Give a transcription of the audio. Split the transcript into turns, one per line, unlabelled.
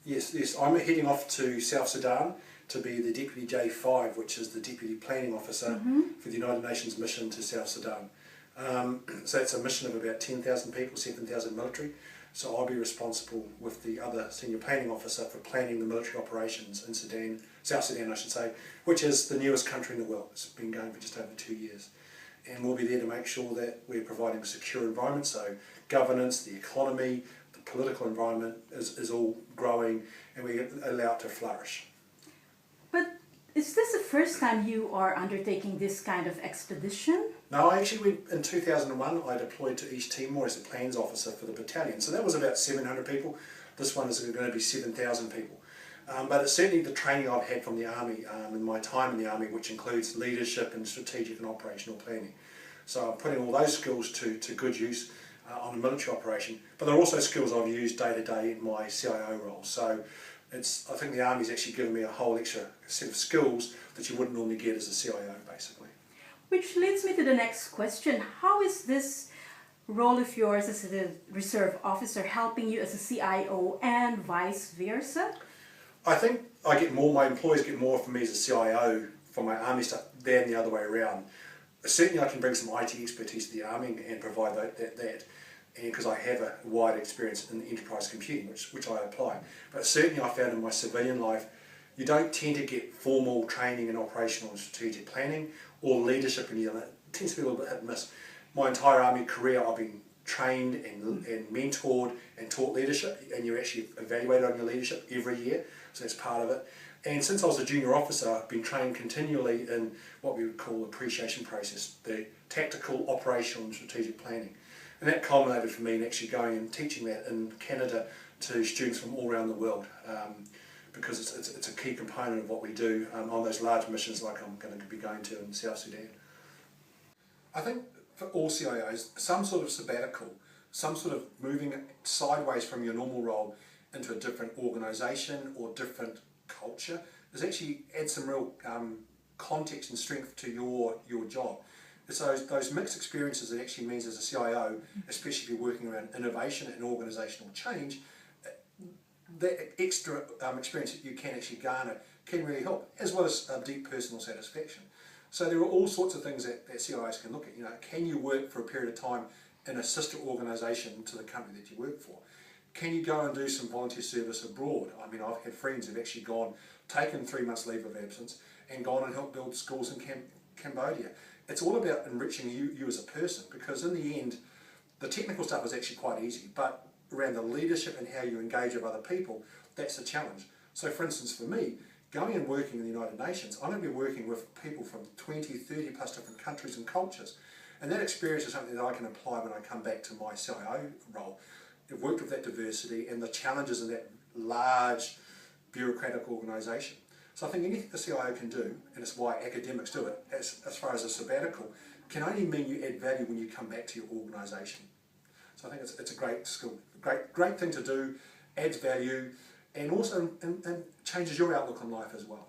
Yes, I'm heading off to South Sudan to be the Deputy J5, which is the Deputy Planning Officer for the United Nations mission to South Sudan. So it's a mission of about 10,000 people, 7,000 military. So I'll be responsible with the other Senior Planning Officer for planning the military operations in Sudan, South Sudan I should say, which is the newest country in the world. It's been going for just over 2 years. And we'll be there to make sure that we're providing a secure environment, so governance, the economy, the political environment is all growing and we allow it to flourish.
But is this the first time you are undertaking this kind of expedition?
No, I actually went in 2001. I deployed to East Timor as a plans officer for the battalion. So that was about 700 people. This one is going to be 7,000 people. But it's certainly the training I've had from the Army in my time in the Army, which includes leadership and strategic and operational planning. So I'm putting all those skills to good use on a military operation, but they're also skills I've used day to day in my CIO role. So I think the Army's actually given me a whole extra set of skills that you wouldn't normally get as a CIO, basically.
Which leads me to the next question. How is this role of yours as a reserve officer helping you as a CIO and vice versa?
I think my employees get more from me as a CIO for my Army stuff than the other way around. Certainly I can bring some IT expertise to the Army and provide that because I have a wide experience in enterprise computing, which I apply. But certainly I found in my civilian life, you don't tend to get formal training in operational and strategic planning or leadership in New Zealand. It tends to be a little bit hit and miss. My entire Army career I've been trained and mentored and taught leadership, and you're actually evaluated on your leadership every year, so that's part of it. And since I was a junior officer, I've been trained continually in what we would call the appreciation process, the tactical, operational and strategic planning. And that culminated for me in actually going and teaching that in Canada to students from all around the world, because it's a key component of what we do on those large missions like I'm going to be going to in South Sudan. I think for all CIOs, some sort of sabbatical, some sort of moving sideways from your normal role into a different organisation or different culture is actually adds some real context and strength to your job. It's those mixed experiences that actually means as a CIO, especially if you're working around innovation and organisational change, that extra experience that you can actually garner can really help, as well as deep personal satisfaction. So there are all sorts of things that CIOs can look at. You know, can you work for a period of time in a sister organisation to the company that you work for? Can you go and do some volunteer service abroad? I mean, I've had friends who've actually taken 3 months leave of absence and gone and helped build schools in Cambodia. It's all about enriching you as a person, because in the end, the technical stuff is actually quite easy, but around the leadership and how you engage with other people, that's the challenge. So for instance, for me, going and working in the United Nations, I'm going to be working with people from 20, 30 plus different countries and cultures. And that experience is something that I can apply when I come back to my CIO role. I've worked with that diversity and the challenges of that large bureaucratic organisation. So I think anything the CIO can do, and it's why academics do it, as far as a sabbatical, can only mean you add value when you come back to your organisation. So I think it's a great skill, great thing to do, adds value, and also and changes your outlook on life as well.